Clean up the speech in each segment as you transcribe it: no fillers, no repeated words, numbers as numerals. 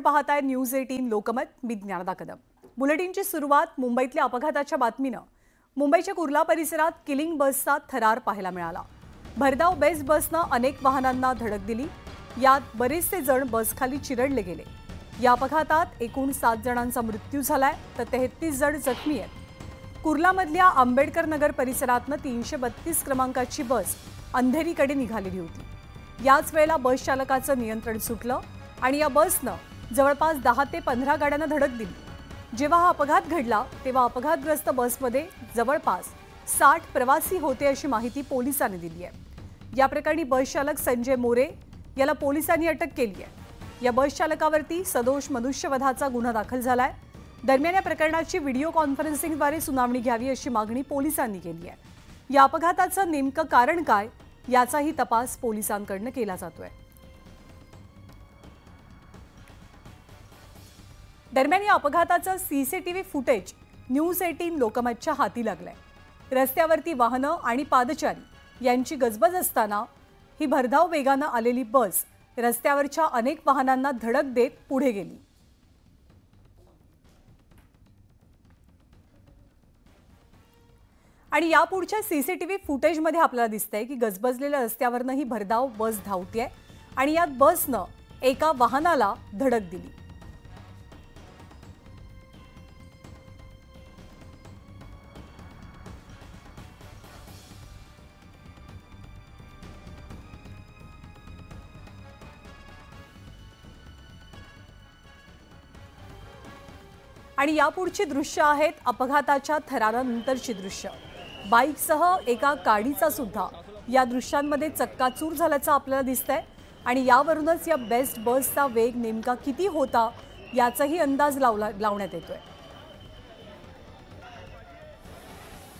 पाहताय न्यूज 18 लोकमत. मी ज्ञानदा कदम. बुलेटिनची सुरुवात मुंबईतल्या अपघाताच्या बातमीनं. मुंबईच्या कुर्ला परिसरात किलिंग बसचा थरार पाहायला मिळाला. भरधाव बेस्ट बसनं अनेक वाहनांना धडक दिली. यात बरेचसे जण बसखाली चिरडले गेले. या अपघातात एकूण 7 जणांचा मृत्यू झालाय तर 33 जण जखमी आहेत. कुर्लामधल्या आंबेडकर नगर परिसरातनं 332 क्रमांकाची बस अंधेरीकडे निघालेली होती. याच वेळेला बस चालकाचं नियंत्रण सुटलं आणि या बसनं जवळपास 10 ते 15 गाड्यांना धडक दिली. जेव्हा हा अपघात घडला तेव्हा अपघातग्रस्त बसमध्ये जवळपास 60 प्रवासी होते अशी माहिती पोलिसांनी दिली आहे. या प्रकरणी बस चालक संजय मोरे याला पोलिसांनी अटक केली आहे. या बस चालकावरती सदोष मनुष्यवधाचा गुन्हा दाखल झालाय. दरम्यान या प्रकरणाची व्हिडिओ कॉन्फरन्सिंगद्वारे सुनावणी घ्यावी अशी मागणी पोलिसांनी केली आहे. या अपघाताचं नेमकं कारण काय याचाही तपास पोलिसांकडून केला जातोय. दरम्यान या अपघाताचं सीसीटीव्ही फुटेज न्यूज 18 लोकमतच्या हाती लागलंय. रस्त्यावरती वाहनं आणि पादचारी यांची गजबज असताना ही भरधाव वेगानं आलेली बस रस्त्यावरच्या अनेक वाहनांना धडक देत पुढे गेली. आणि यापुढच्या सीसीटीव्ही फुटेजमध्ये आपल्याला दिसतंय की गजबजलेल्या रस्त्यावरनं ही भरधाव बस धावतीये आणि यात बसनं एका वाहनाला धडक दिली. आणि यापुढची दृश्य आहेत अपघाताच्या थरारानंतरची दृश्य. बाईकसह एका गाडीचा सुद्धा या दृश्यांमध्ये चक्काचूर झाल्याचं आपल्याला दिसतंय आणि यावरूनच या बेस्ट बसचा वेग नेमका किती होता याचाही अंदाज लावण्यात येतोय.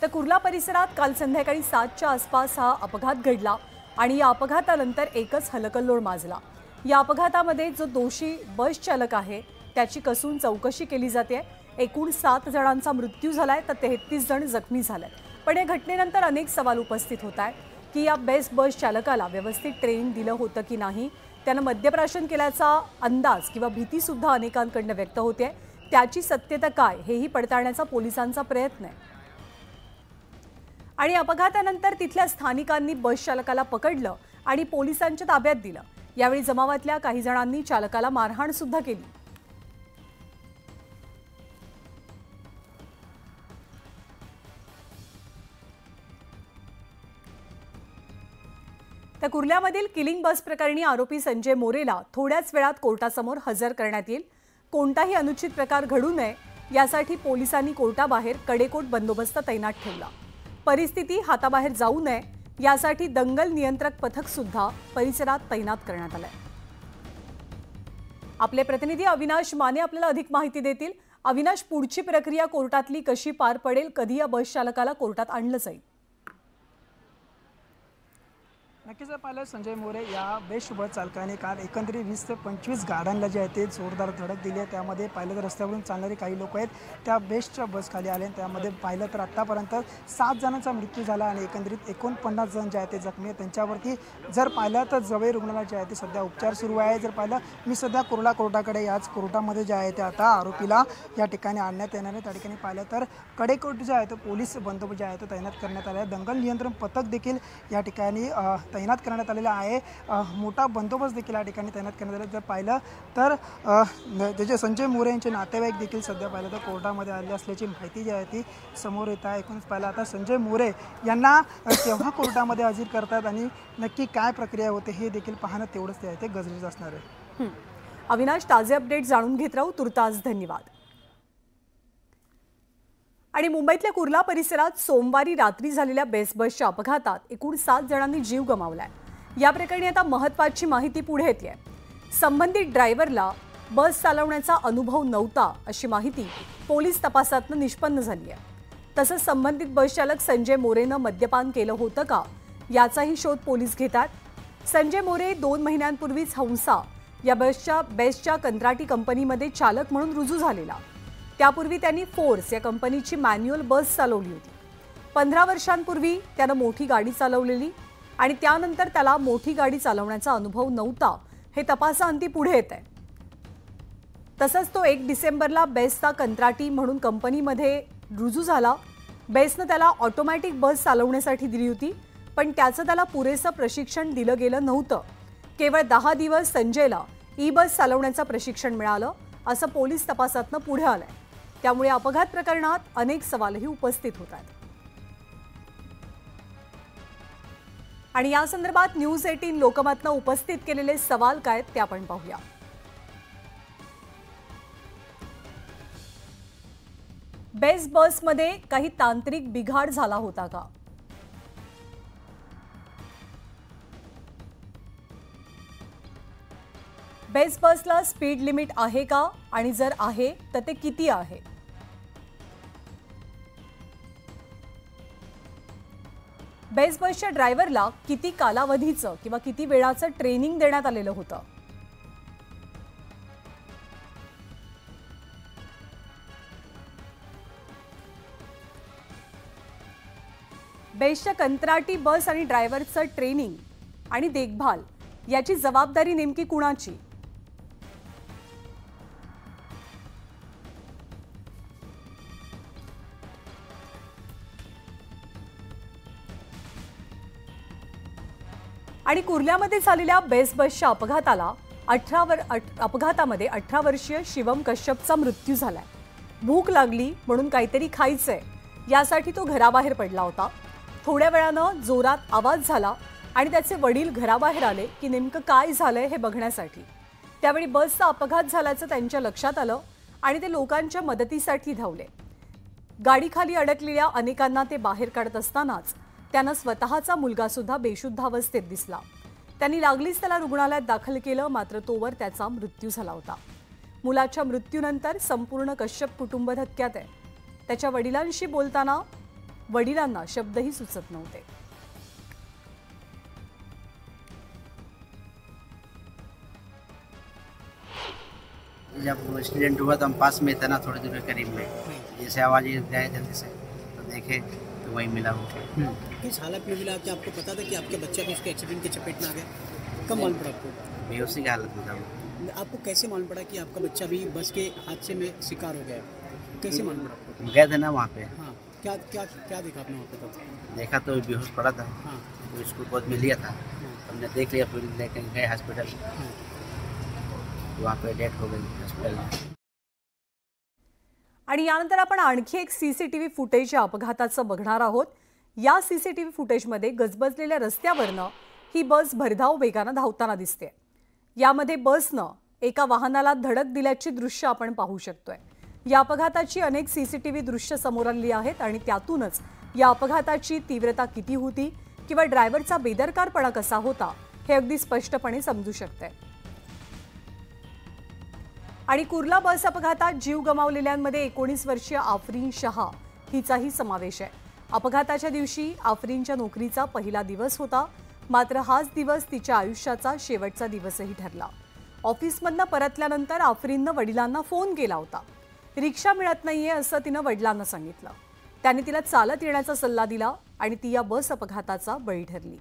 तर कुर्ला परिसरात काल संध्याकाळी 7च्या आसपास हा अपघात घडला आणि या अपघातानंतर एकच हलकल्लोळ माजला. या अपघातामध्ये जो दोषी बस चालक आहे त्याची कसून चौकशी केली जाते. एकूण 7 जणांचा मृत्यू झालाय तर 33 जण जखमी झाले. पण या घटनेनंतर अनेक सवाल उपस्थित होत आहेत की या बेस्ट बस चालकाला व्यवस्थित ट्रेनिंग दिलं होतं की नाही. त्यानं मद्यप्राशन केल्याचा अंदाज किंवा भीती सुद्धा अनेकांकडून व्यक्त होते. त्याची सत्यता काय हेही पडताळण्याचा पोलिसांचा प्रयत्न आहे. आणि अपघातानंतर तिथल्या स्थानिकांनी बस चालकाला पकडलं आणि पोलिसांच्या ताब्यात दिलं. यावेळी जमावातल्या काही जणांनी चालकाला मारहाण सुद्धा केली. तर कुर्ल्यामधील किलिंग बस प्रकरणी आरोपी संजय मोरेला थोड्याच वेळात कोर्टासमोर हजर करण्यात येईल. कोणताही अनुचित प्रकार घडू नये यासाठी पोलिसांनी कोर्टाबाहेर कडेकोट बंदोबस्त तैनात ठेवला. परिस्थिती हाताबाहेर जाऊ नये यासाठी दंगल नियंत्रक पथक सुद्धा परिसरात तैनात करण्यात आलंय. आपले प्रतिनिधी अविनाश माने आपल्याला अधिक माहिती देतील. अविनाश, पुढची प्रक्रिया कोर्टातली कशी पार पडेल? कधी या बस चालकाला कोर्टात आणलं जाईल? नक्कीच पाहिलं संजय मोरे या बेस्ट बस चालकाने काल एकंदरीत 20 ते 25 गाड्यांना जे आहे ते जोरदार धडक दिली आहे. त्यामध्ये पाहिलं तर रस्त्यावरून चालणारे काही लोक आहेत त्या बेस्टच्या बस खाली आले. त्यामध्ये पाहिलं तर आत्तापर्यंत 7 जणांचा मृत्यू झाला आणि एकंदरीत 49 जण जे आहे ते जखमी आहेत. त्यांच्यावरती जर पाहिलं तर जवळ रुग्णालयात जे आहे ते सध्या उपचार सुरू आहे. जर पाहिलं मी सध्या कुर्ला कोर्टाकडे याच कोर्टामध्ये जे आहे ते आता आरोपीला या ठिकाणी आणण्यात येणार आहे. त्या ठिकाणी पाहिलं तर कडेकोट जे आहे तो पोलीस बंदोबस्त जे आहे तो तैनात करण्यात आला आहे. दंगल नियंत्रण पथक देखील या ठिकाणी तैनात करण्यात आलेला आहे. मोठा बंदोबस्त देखील या ठिकाणी तैनात करण्यात आला. जर पाहिलं तर त्याचे संजय मोरे यांचे नातेवाईक देखील सध्या पाहिलं तर कोर्टामध्ये आले असल्याची माहिती जी आहे ती समोर येत आहे. एकूणच पाहिलं आता संजय मोरे यांना केव्हा कोर्टामध्ये हजर करतात आणि नक्की काय प्रक्रिया होते हे देखील पाहणं तेवढंच ते गरजेचं असणार आहे. अविनाश, ताजे अपडेट जाणून घेत राहू. तुर्तास धन्यवाद. आणि मुंबईतल्या कुर्ला परिसरात सोमवारी रात्री झालेल्या बेस्ट बसच्या अपघातात एकूण 7 जणांनी जीव गमावलाय. या प्रकरणी आता महत्त्वाची माहिती पुढे येते. संबंधित ड्रायव्हरला बस चालवण्याचा अनुभव नव्हता अशी माहिती पोलीस तपासातून निष्पन्न झाली आहे. तसंच संबंधित बस चालक संजय मोरेनं मद्यपान केलं होतं का याचाही शोध पोलीस घेतात. संजय मोरे 2 महिन्यांपूर्वीच हंसा या बेस्टच्या कंत्राटी कंपनीमध्ये चालक म्हणून रुजू झालेला. त्यापूर्वी त्यांनी फोर्स या कंपनीची मॅन्युअल बस चालवली होती. 15 वर्षांपूर्वी त्यानं मोठी गाडी चालवलेली आणि त्यानंतर त्याला मोठी गाडी चालवण्याचा अनुभव नव्हता हे तपासाअंती पुढे येत आहे. तसंच तो 1 डिसेंबरला बेस्टचा कंत्राटी म्हणून कंपनीमध्ये रुजू झाला। बेस्टनं त्याला ऑटोमॅटिक बस चालवण्यासाठी दिली होती, पण त्याचं त्याला पुरेसं प्रशिक्षण दिलं गेलं नव्हतं। केवळ 10 दिवस संजयला ई बस चालवण्याचं प्रशिक्षण मिळालं, असं पोलीस तपासातनं पुढे आलंय। त्यामुळे अपघात प्रकरणात अनेक सवालही उपस्थित होत आहेत। आणि या संदर्भात न्यूज 18 लोकमतनं उपस्थित केलेले सवाल काय ते आपण पाहूया। बेस्ट बसमध्ये काही तांत्रिक बिघाड झाला होता का? बेस्ट बसला स्पीड लिमिट आहे का आणि जर आहे तर ते किती आहे? बेस्ट बसच्या ड्रायव्हरला किती कालावधीचं किंवा किती वेळाचं ट्रेनिंग देण्यात आलेलं होतं? बेस्टच्या कंत्राटी बस आणि ड्रायव्हरचं ट्रेनिंग आणि देखभाल याची जबाबदारी नेमकी कुणाची? आणि कुर्ल्यामध्ये झालेल्या बेस्ट बसच्या अपघातामध्ये 18 वर्षीय शिवम कश्यपचा मृत्यू झालाय। भूक लागली म्हणून काहीतरी खायचंय यासाठी तो घराबाहेर पडला होता। थोड्या वेळानं जोरात आवाज झाला आणि त्याचे वडील घराबाहेर आले की नेमकं काय झालंय हे बघण्यासाठी। त्यावेळी बसचा अपघात झाल्याचं त्यांच्या लक्षात आलं आणि ते लोकांच्या मदतीसाठी धावले। गाडीखाली अडकलेल्या अनेकांना ते बाहेर काढत असतानाच त्यांना स्वतःचा मुलगा सुद्धा बेशुद्ध अवस्थेत दिसला। त्यांनी लागलीच त्याला रुग्णालयात दाखल केलं, मात्र तोवर त्याचा मृत्यू झाला होता। मुलाच्या मृत्यूनंतर संपूर्ण कश्यप कुटुंब धक्क्यात आहे। त्याच्या वडिलांशी बोलताना वडिलांना शब्दही सुचत नव्हते। जब एक्सीडेंट हुआ तो हम पास में था ना, थोड़ी दूर के करीब में, जैसे आवाज़ गए जल्दी से तो देखे तो वही मिला वो। किस हालत में मिला कि आपको पता था कि आपके बच्चा भी उसके एक्सीडेंट के चपेट में आ गया? कब मालूम पड़ा आपको? बेहोशी की हालत में था वो। आपको कैसे मालूम पड़ा कि आपका बच्चा भी बस के हादसे में शिकार हो गया? कैसे मालूम पड़ा आपको? गए थे ना वहाँ पे। हाँ, क्या क्या क्या देखा आपने वहाँ पे तब? देखा तो बेहोश पड़ा था। हाँ, तो इसको गोद में लिया था, हाँ, हमने देख लिया, फिर लेकर गए हॉस्पिटल, हाँ। वहाँ पे डेथ हो गई हॉस्पिटल में। आणि यानंतर आपण आणखी एक सीसीटीव्ही फुटेज या अपघाताचं बघणार आहोत। या सीसीटीव्ही फुटेजमध्ये गजबजलेल्या रस्त्यावरनं ही बस भरधाव वेगानं धावताना दिसते। यामध्ये बसनं एका वाहनाला धडक दिल्याची दृश्य आपण पाहू शकतोय। या अपघाताची अनेक सीसीटीव्ही दृश्य समोर आली आहेत आणि त्यातूनच या अपघाताची तीव्रता किती होती किंवा ड्रायव्हरचा बेदरकारपणा कसा होता हे अगदी स्पष्टपणे समजू शकते। आणि कुर्ला बस अपघातात जीव गमावलेल्यांमध्ये 19 वर्षीय आफरीन शहा हिचाही समावेश आहे। अपघाताच्या दिवशी आफरीनच्या नोकरीचा पहिला दिवस होता, मात्र हाच दिवस तिच्या आयुष्याचा शेवटचा दिवसही ठरला। ऑफिसमधनं परतल्यानंतर आफरीननं वडिलांना फोन केला होता। रिक्षा मिळत नाहीये असं तिनं वडिलांना सांगितलं। त्यांनी तिला चालत येण्याचा सल्ला दिला आणि ती या बस अपघाताचा बळी ठरली।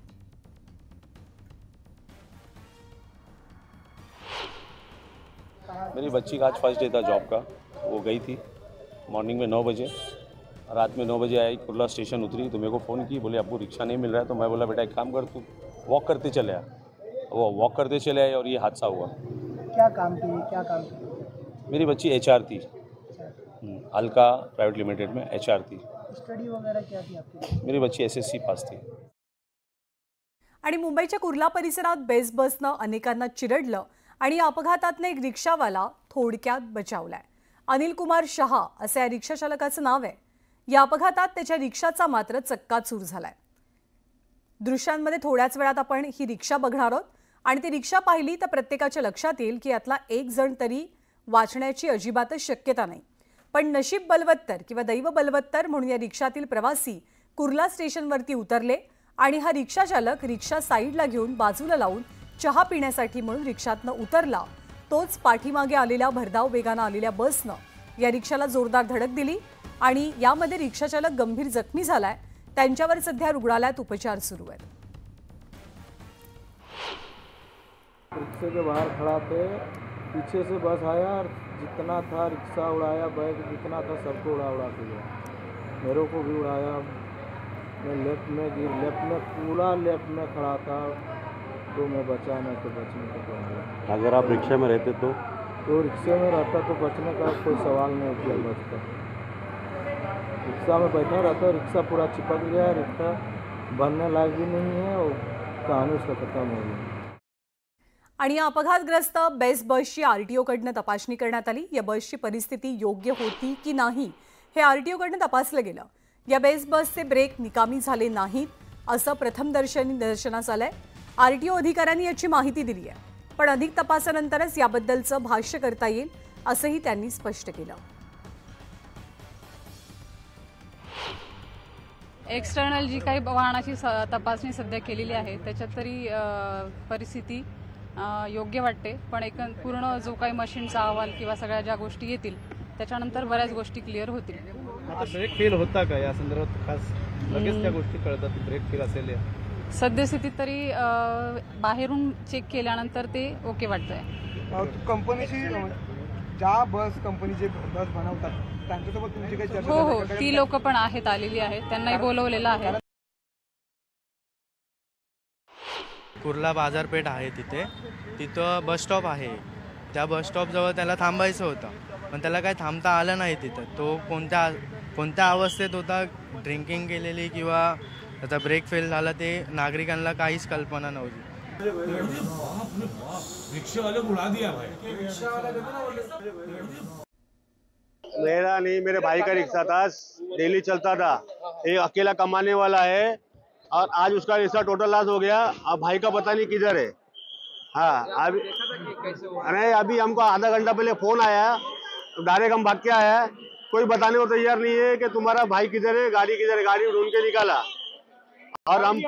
मेरी बच्ची का आज फर्स्ट डे था जॉब का। वो गई थी मॉर्निंग में 9 बजे, रात में 9 बजे आई, कुर्ला स्टेशन उतरी तो मेरे को फ़ोन की, बोले आपको रिक्शा नहीं मिल रहा है। तो मैं बोला बेटा एक काम कर, तू वॉक करते चले आ। वो वॉक करते चले आए और ये हादसा हुआ। क्या काम की? मेरी बच्ची HR थी, अलका प्राइवेट लिमिटेड में HR थी। स्टडी वगैरह क्या थी आपकी? मेरी बच्ची SSC पास थी। आणि मुंबईच्या कुर्ला परिसरात बेस्ट बसनं अनेकांना चिरडलं आणि या अपघातातनं एक रिक्षावाला थोडक्यात बचावलाय। अनिल कुमार शहा असे या रिक्षा चालकाचं नाव आहे। या अपघातात त्याच्या रिक्षाचा मात्र चक्काचूर झालाय। दृश्यांमध्ये थोड्याच वेळात आपण ही रिक्षा बघणार आहोत आणि ती रिक्षा पाहिली तर प्रत्येकाच्या लक्षात येईल की यातला एक जण तरी वाचण्याची अजिबातच शक्यता नाही। पण नशीब बलवत्तर किंवा दैव बलवत्तर म्हणून या रिक्षातील प्रवासी कुर्ला स्टेशनवरती उतरले आणि हा रिक्षा चालक रिक्षा साईडला घेऊन बाजूला लावून चहा पिण्यासाठी म्हणून रिक्षातनं उतरला। तोच पाठीमागे आलेल्या भरधाव वेगानं आलेल्या बसनं या रिक्षाला जोरदार धडक दिली आणि यामध्ये रिक्षा चालक गंभीर जखमी झालाय। त्यांच्यावर सध्या रुग्णालयात उपचार सुरू आहेत। रिक्शे के बाहर खड़ा थे, पीछे से बस आया और जितना था रिक्शा उड़ाया, बैग जितना था सबको उड़ा के गया। मेरे को भी उड़ाया। मैं लेफ्ट में पूरा लेफ्ट में खड़ा था, तो मैं बचा नहीं तो बचने को पड़ा। अगर आप रिक्शा में रहते तो रिक्शे में रहता तो बचने का कोई सवाल नहीं उठा बचता। रिक्शा में बैठा रहता, रिक्शा पूरा चिपक गया, रिक्शा बनने लायक भी नहीं है और कहानी उसका खत्म हो गई। आणि या अपघातग्रस्त बेस्ट बसची आरटीओकडनं तपासणी करण्यात आली। या बसची परिस्थिती योग्य होती की नाही हे आरटीओकडनं तपासलं गेलं। या बेस्ट बसचे ब्रेक निकामी झाले नाहीत असं प्रथमदर्शनी निदर्शनास आलंय। आरटीओ अधिकाऱ्यांनी याची माहिती दिली आहे, पण अधिक तपासानंतरच याबद्दलचं भाष्य करता येईल असंही त्यांनी स्पष्ट केलं। एक्सटर्नल जी काही वाहनाची तपासणी सध्या केलेली आहे त्याच्यात तरी परिस्थिती योग्य वाटते, पण पूर्ण जो काही मशीनचा अहवाल किंवा सगळ्या ज्या गोष्टी येतील त्याच्यानंतर बऱ्याच गोष्टी क्लिअर होतील। आता ब्रेक फेल होता का या संदर्भात खास लगेच त्या गोष्टी कळतात ब्रेक फेल असेल? सद्यस्थितीत तरी बाहेरून चेक केल्यानंतर ते ओके वाटतंय। कंपनीची ज्या बस कंपनीचे बस बनवतात त्यांच्यासोबत तुमची काही चर्चा? हो, ती लोक पण आहेत, आलेली आहेत, त्यांनाही बोलवलेलं आहे। कुर्ला बाजारपेठ आहे तिथं बस स्टॉप आहे। त्या बस स्टॉपजवळ त्याला थांबायचं होतं, पण त्याला काही थांबता आलं नाही तिथं। तो कोणत्या अवस्थेत होता, ड्रिंकिंग केलेली किंवा त्याचा ब्रेक फेल झाला ते नागरिकांना काहीच कल्पना नव्हती। मेरा नहीं, मेरे भाई का रिक्शा था, डेली चलता था। एक अकेला कमाने वाला है और आज उसका रिक्शा टोटल लॉस हो गया। अब भाई का पता नहीं किधर है। हाँ, अभी हमको आधा घंटा पहले फोन आया, डायरेक्ट हम भाग के आया। कोई बताने को तैयार नहीं है कि तुम्हारा भाई किधर है, गाड़ी किधर है। गाड़ी ढूंढ के निकाला और हम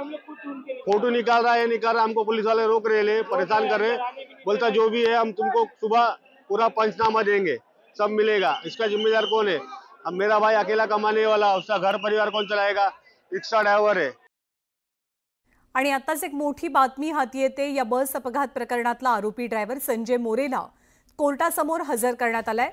फोटो निकाल रहा है, निकाल रहा। हमको पुलिस वाले रोक रहे, परेशान कर रहे। बोलता जो भी है हम तुमको सुबह पूरा पंचनामा देंगे, सब मिलेगा। इसका जिम्मेदार कौन है? अब मेरा भाई अकेला कमाने वाला, उसका घर परिवार कौन चलाएगा? रिक्शा ड्रायव्हर है। आणि आताच एक मोठी बातमी हाती येते। या बस अपघात प्रकरणातला आरोपी ड्रायव्हर संजय मोरेला कोर्टासमोर हजर करण्यात आलाय।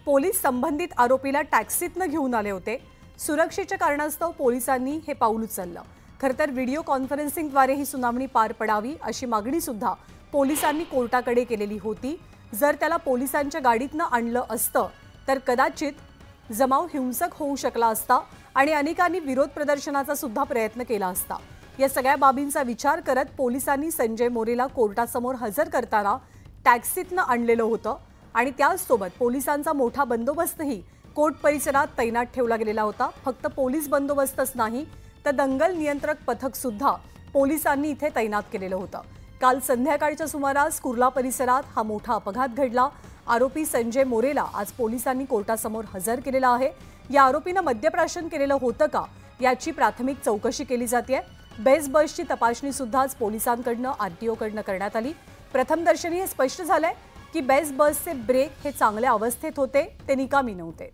पोलीस संबंधित आरोपीला टॅक्सीतनं घेऊन आले होते। सुरक्षेच्या कारणास्तव पोलिसांनी हे पाऊल उचललं। खरं तर व्हिडिओ कॉन्फरन्सिंगद्वारे ही सुनावणी पार पडावी अशी मागणी सुद्धा पोलिसांनी कोर्टाकडे केलेली होती। जर त्याला पोलिसांच्या गाडीतनं आणलं असतं तर कदाचित जमाव हिंसक होऊ शकला असता आणि अनेकांनी विरोध प्रदर्शनाचा सुद्धा प्रयत्न केला असता। या सगळ्या बाबींचा विचार करत पोलिसांनी संजय मोरेला कोर्टासमोर हजर करताना टॅक्सीतनं आणलेलं होतं आणि त्याचसोबत पोलिसांचा मोठा बंदोबस्तही कोर्ट परिसरात तैनात ठेवला गेलेला होता। फक्त पोलीस बंदोबस्तच नाही तर दंगल नियंत्रक पथक सुद्धा पोलिसांनी इथे तैनात केलेलं होतं। काल संध्याकाळच्या सुमारास कुर्ला परिसरात हा मोठा अपघात घडला। आरोपी संजय मोरेला आज पोलिसांनी कोर्टासमोर हजर केलेला आहे। या आरोपीनं मद्यप्राशन केलेलं होतं का याची प्राथमिक चौकशी केली जाते। बेस्ट बसची तपासणी सुद्धा आज पोलिसांकडनं आरटीओकडनं करण्यात आली। प्रथमदर्शनी हे स्पष्ट झालंय की बेस्ट बसचे ब्रेक हे चांगल्या अवस्थेत होते, ते निकामी नव्हते।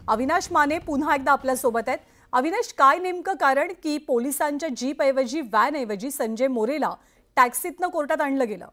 अविनाश माने पुन्हा एकदा आपल्या सोबत आहेत। अविनाश, काय नेमकं कारण की पोलिसांच्या जीप ऐवजी व्हॅन ऐवजी संजय मोरेला टॅक्सीतनं कोर्टात आणलं गेलं?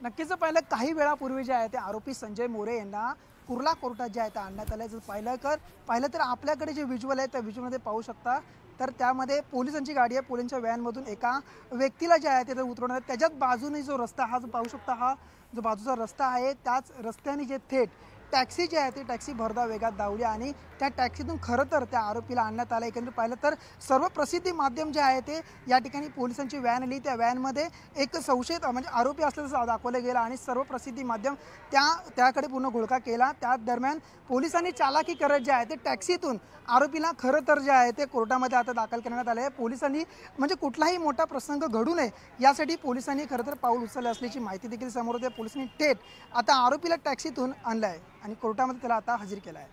नक्कीच पाहिलं काही वेळापूर्वी जे आहे ते आरोपी संजय मोरे यांना कुर्ला कोर्टात जे आहे ते आणण्यात आलं। जर पाहिलं तर आपल्याकडे जे व्हिज्युअल आहे त्या व्हिज्युअलमध्ये पाहू शकता, तर त्यामध्ये पोलिसांची गाडी आहे। पोलिसांच्या व्हॅनमधून एका व्यक्तीला जे आहे ते उतरवण्यात, त्याच्याच बाजूने जो रस्ता हा जो पाहू शकता, हा जो बाजूचा रस्ता आहे त्याच रस्त्याने जे थेट टॅक्सी जी आहे ती टॅक्सी भरधाव वेगात धावली आणि त्या टॅक्सीतून खरं तर त्या आरोपीला आणण्यात आलं। एकंदरीत पाहिलं तर सर्व प्रसिद्धी माध्यम जे आहे ते या ठिकाणी पोलिसांची व्हॅन आली, त्या व्हॅनमध्ये एक संशयित म्हणजे आरोपी असल्याचं दाखवलं गेलं आणि सर्व प्रसिद्धी माध्यम त्याकडे पूर्ण घोळका केला। त्या दरम्यान पोलिसांनी चालाकी करत जे आहे ते टॅक्सीतून आरोपीला खरं तर जे आहे ते कोर्टामध्ये आता दाखल करण्यात आले आहे। पोलिसांनी म्हणजे कुठलाही मोठा प्रसंग घडू नये यासाठी पोलिसांनी खरं तर पाऊल उचलले असल्याची माहिती देखील समोर येते। पोलिसांनी थेट आता आरोपीला टॅक्सीतून आणलं आहे आणि कोर्टामध्ये त्याला आता हजर केलं आहे।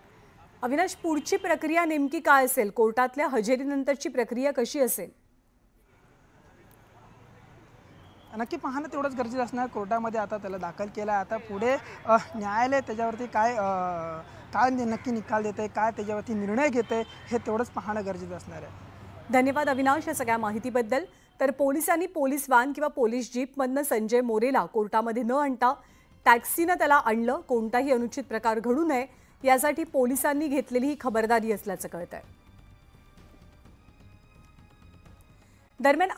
अविनाश, पुढची प्रक्रिया नेमकी काय असेल? कोर्टातल्या हजेरीनंतरची प्रक्रिया कशी असेल? नक्की पाहणं तेवढंच गरजेचं असणार। कोर्टामध्ये आता त्याला दाखल केलं आहे। आता पुढे न्यायालय त्याच्यावरती काय नक्की निकाल देते, काय त्याच्यावरती निर्णय घेते हे तेवढंच पाहणं गरजेचं असणार आहे। धन्यवाद अविनाश या सगळ्या माहितीबद्दल। तर पोलिसांनी पोलीस व्हॅन किंवा पोलीस जीपमधनं संजय मोरेला कोर्टामध्ये न आणता टॅक्सीनं त्याला आणलं. कोणताही अनुचित प्रकार घडू नये यासाठी पोलिसांनी घेतलेली ही खबरदारी असल्याचं कळतंय. दरम्यान